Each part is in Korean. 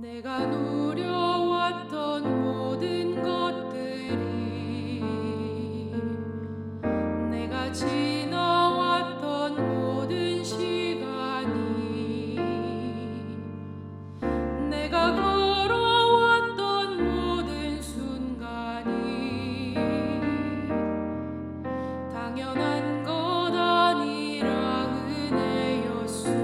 내가 누려왔던 모든 것들이 내가 지나왔던 모든 시간이 내가 걸어왔던 모든 순간이 당연한 것 아니라 은혜였소.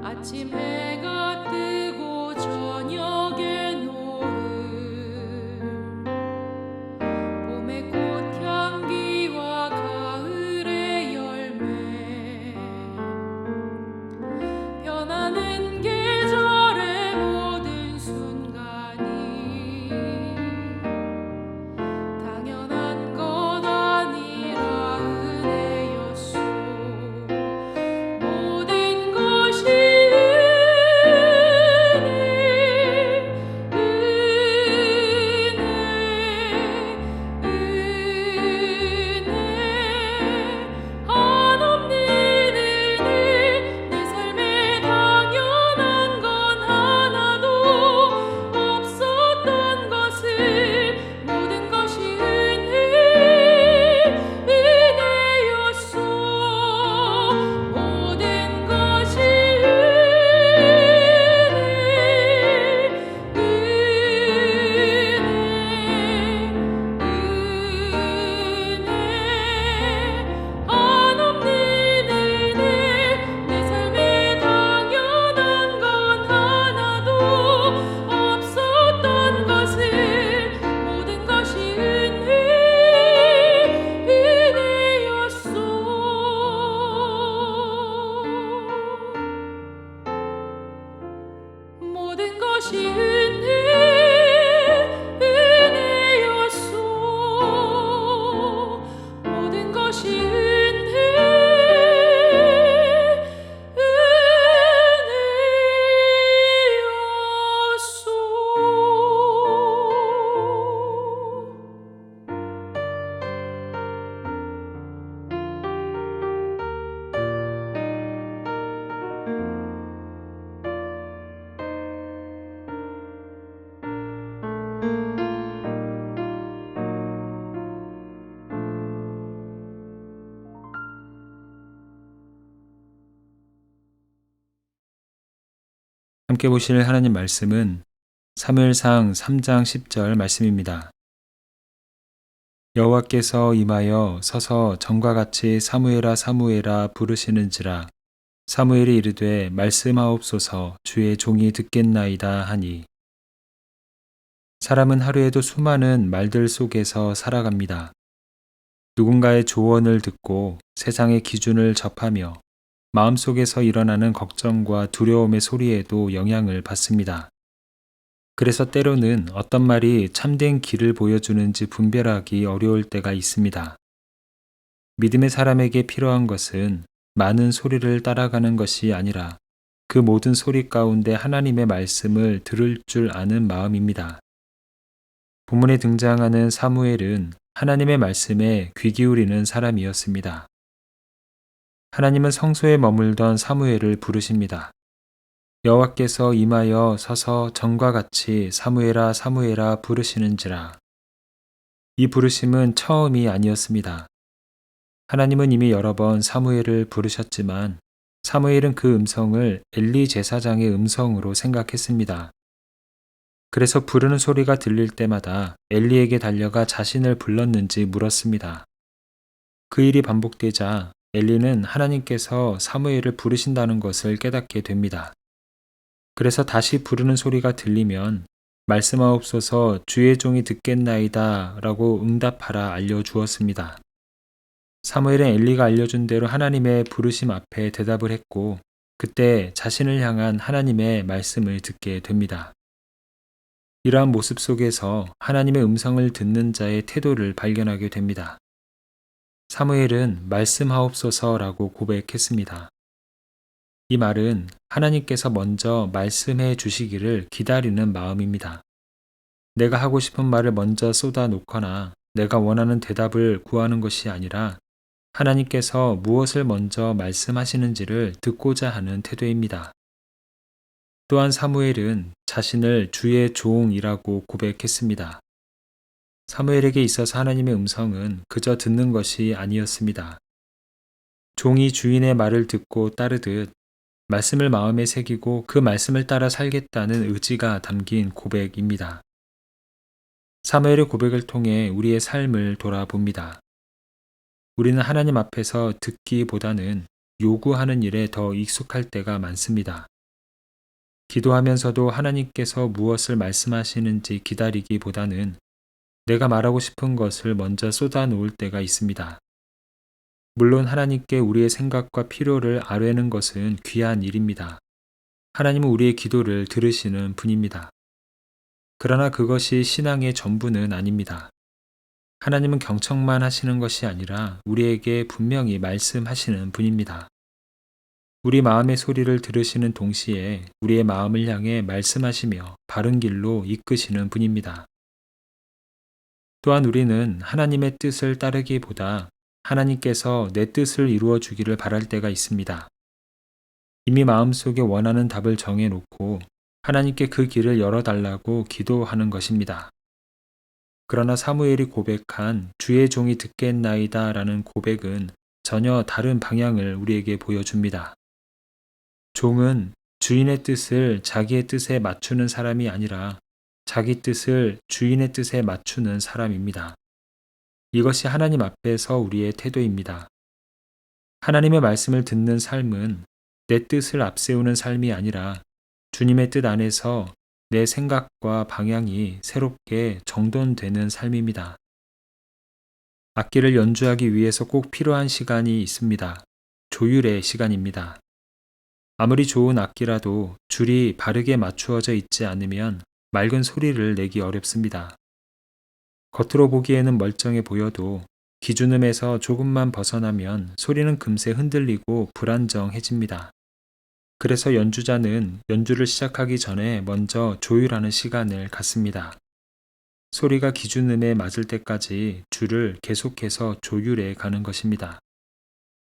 아침 해가 뜨고 저녁에 노을, 봄의 꽃향기와 가을의 열매, 변하는 계절의 모든 순간이 당연한 것 아니라 은혜였소. 모든 것이 모든 것이 은혜였소. 모든 것이 은혜였소. 함께 보실 하나님 말씀은 사무엘상 3장 10절 말씀입니다. 여호와께서 임하여 서서 전과 같이 사무엘아 사무엘아 부르시는지라. 사무엘이 이르되 말씀하옵소서 주의 종이 듣겠나이다 하니. 사람은 하루에도 수많은 말들 속에서 살아갑니다. 누군가의 조언을 듣고 세상의 기준을 접하며 마음속에서 일어나는 걱정과 두려움의 소리에도 영향을 받습니다. 그래서 때로는 어떤 말이 참된 길을 보여주는지 분별하기 어려울 때가 있습니다. 믿음의 사람에게 필요한 것은 많은 소리를 따라가는 것이 아니라 그 모든 소리 가운데 하나님의 말씀을 들을 줄 아는 마음입니다. 본문에 등장하는 사무엘은 하나님의 말씀에 귀 기울이는 사람이었습니다. 하나님은 성소에 머물던 사무엘을 부르십니다. 여호와께서 임하여 서서 전과 같이 사무엘아 사무엘아 부르시는지라. 이 부르심은 처음이 아니었습니다. 하나님은 이미 여러 번 사무엘을 부르셨지만 사무엘은 그 음성을 엘리 제사장의 음성으로 생각했습니다. 그래서 부르는 소리가 들릴 때마다 엘리에게 달려가 자신을 불렀는지 물었습니다. 그 일이 반복되자 엘리는 하나님께서 사무엘을 부르신다는 것을 깨닫게 됩니다. 그래서 다시 부르는 소리가 들리면 말씀하옵소서 주의 종이 듣겠나이다 라고 응답하라 알려주었습니다. 사무엘은 엘리가 알려준 대로 하나님의 부르심 앞에 대답을 했고 그때 자신을 향한 하나님의 말씀을 듣게 됩니다. 이러한 모습 속에서 하나님의 음성을 듣는 자의 태도를 발견하게 됩니다. 사무엘은 말씀하옵소서라고 고백했습니다. 이 말은 하나님께서 먼저 말씀해 주시기를 기다리는 마음입니다. 내가 하고 싶은 말을 먼저 쏟아 놓거나 내가 원하는 대답을 구하는 것이 아니라 하나님께서 무엇을 먼저 말씀하시는지를 듣고자 하는 태도입니다. 또한 사무엘은 자신을 주의 종이라고 고백했습니다. 사무엘에게 있어서 하나님의 음성은 그저 듣는 것이 아니었습니다. 종이 주인의 말을 듣고 따르듯 말씀을 마음에 새기고 그 말씀을 따라 살겠다는 의지가 담긴 고백입니다. 사무엘의 고백을 통해 우리의 삶을 돌아봅니다. 우리는 하나님 앞에서 듣기보다는 요구하는 일에 더 익숙할 때가 많습니다. 기도하면서도 하나님께서 무엇을 말씀하시는지 기다리기보다는 내가 말하고 싶은 것을 먼저 쏟아놓을 때가 있습니다. 물론 하나님께 우리의 생각과 필요를 아뢰는 것은 귀한 일입니다. 하나님은 우리의 기도를 들으시는 분입니다. 그러나 그것이 신앙의 전부는 아닙니다. 하나님은 경청만 하시는 것이 아니라 우리에게 분명히 말씀하시는 분입니다. 우리 마음의 소리를 들으시는 동시에 우리의 마음을 향해 말씀하시며 바른 길로 이끄시는 분입니다. 또한 우리는 하나님의 뜻을 따르기보다 하나님께서 내 뜻을 이루어 주기를 바랄 때가 있습니다. 이미 마음속에 원하는 답을 정해놓고 하나님께 그 길을 열어달라고 기도하는 것입니다. 그러나 사무엘이 고백한 주의 종이 듣겠나이다 라는 고백은 전혀 다른 방향을 우리에게 보여줍니다. 종은 주인의 뜻을 자기의 뜻에 맞추는 사람이 아니라 자기 뜻을 주인의 뜻에 맞추는 사람입니다. 이것이 하나님 앞에서 우리의 태도입니다. 하나님의 말씀을 듣는 삶은 내 뜻을 앞세우는 삶이 아니라 주님의 뜻 안에서 내 생각과 방향이 새롭게 정돈되는 삶입니다. 악기를 연주하기 위해서 꼭 필요한 시간이 있습니다. 조율의 시간입니다. 아무리 좋은 악기라도 줄이 바르게 맞추어져 있지 않으면 맑은 소리를 내기 어렵습니다. 겉으로 보기에는 멀쩡해 보여도 기준음에서 조금만 벗어나면 소리는 금세 흔들리고 불안정해집니다. 그래서 연주자는 연주를 시작하기 전에 먼저 조율하는 시간을 갖습니다. 소리가 기준음에 맞을 때까지 줄을 계속해서 조율해 가는 것입니다.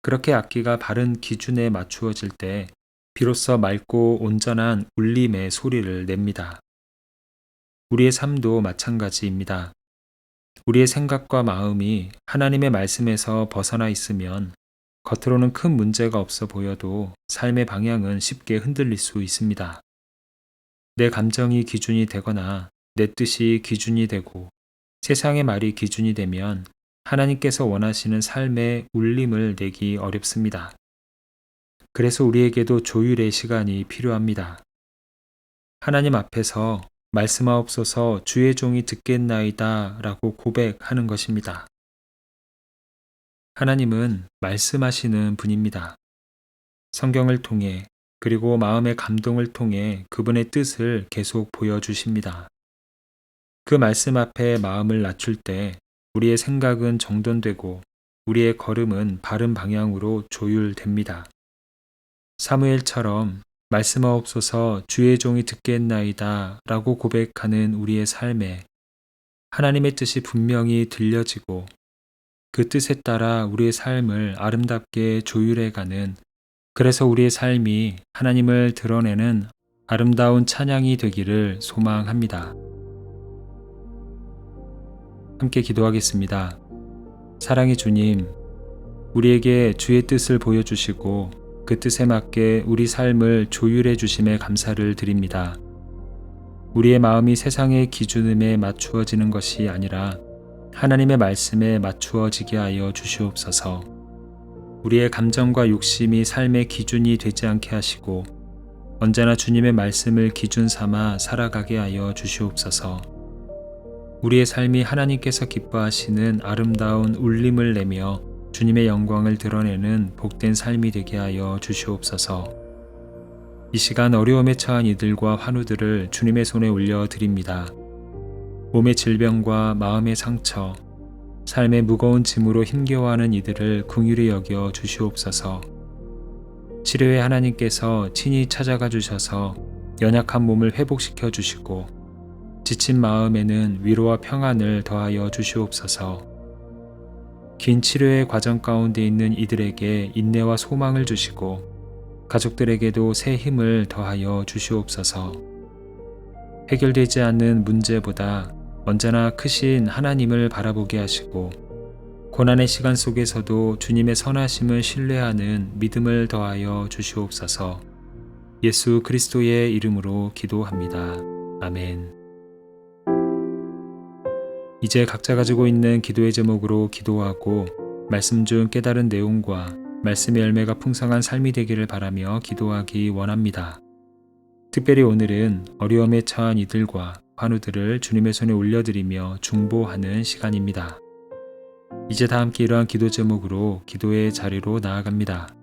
그렇게 악기가 바른 기준에 맞추어질 때 비로소 맑고 온전한 울림의 소리를 냅니다. 우리의 삶도 마찬가지입니다. 우리의 생각과 마음이 하나님의 말씀에서 벗어나 있으면 겉으로는 큰 문제가 없어 보여도 삶의 방향은 쉽게 흔들릴 수 있습니다. 내 감정이 기준이 되거나 내 뜻이 기준이 되고 세상의 말이 기준이 되면 하나님께서 원하시는 삶의 울림을 내기 어렵습니다. 그래서 우리에게도 조율의 시간이 필요합니다. 하나님 앞에서 말씀하옵소서 주의 종이 듣겠나이다 라고 고백하는 것입니다. 하나님은 말씀하시는 분입니다. 성경을 통해 그리고 마음의 감동을 통해 그분의 뜻을 계속 보여주십니다. 그 말씀 앞에 마음을 낮출 때 우리의 생각은 정돈되고 우리의 걸음은 바른 방향으로 조율됩니다. 사무엘처럼 말씀하옵소서 주의 종이 듣겠나이다 라고 고백하는 우리의 삶에 하나님의 뜻이 분명히 들려지고 그 뜻에 따라 우리의 삶을 아름답게 조율해가는, 그래서 우리의 삶이 하나님을 드러내는 아름다운 찬양이 되기를 소망합니다. 함께 기도하겠습니다. 사랑의 주님, 우리에게 주의 뜻을 보여주시고 그 뜻에 맞게 우리 삶을 조율해 주심에 감사를 드립니다. 우리의 마음이 세상의 기준음에 맞추어지는 것이 아니라 하나님의 말씀에 맞추어지게 하여 주시옵소서. 우리의 감정과 욕심이 삶의 기준이 되지 않게 하시고 언제나 주님의 말씀을 기준 삼아 살아가게 하여 주시옵소서. 우리의 삶이 하나님께서 기뻐하시는 아름다운 울림을 내며 주님의 영광을 드러내는 복된 삶이 되게 하여 주시옵소서. 이 시간 어려움에 처한 이들과 환우들을 주님의 손에 올려드립니다. 몸의 질병과 마음의 상처, 삶의 무거운 짐으로 힘겨워하는 이들을 긍휼히 여겨 주시옵소서. 치료에 하나님께서 친히 찾아가 주셔서 연약한 몸을 회복시켜 주시고 지친 마음에는 위로와 평안을 더하여 주시옵소서. 긴 치료의 과정 가운데 있는 이들에게 인내와 소망을 주시고 가족들에게도 새 힘을 더하여 주시옵소서. 해결되지 않는 문제보다 언제나 크신 하나님을 바라보게 하시고 고난의 시간 속에서도 주님의 선하심을 신뢰하는 믿음을 더하여 주시옵소서. 예수 그리스도의 이름으로 기도합니다. 아멘. 이제 각자 가지고 있는 기도의 제목으로 기도하고 말씀 중 깨달은 내용과 말씀의 열매가 풍성한 삶이 되기를 바라며 기도하기 원합니다. 특별히 오늘은 어려움에 처한 이들과 환우들을 주님의 손에 올려드리며 중보하는 시간입니다. 이제 다 함께 이러한 기도 제목으로 기도의 자리로 나아갑니다.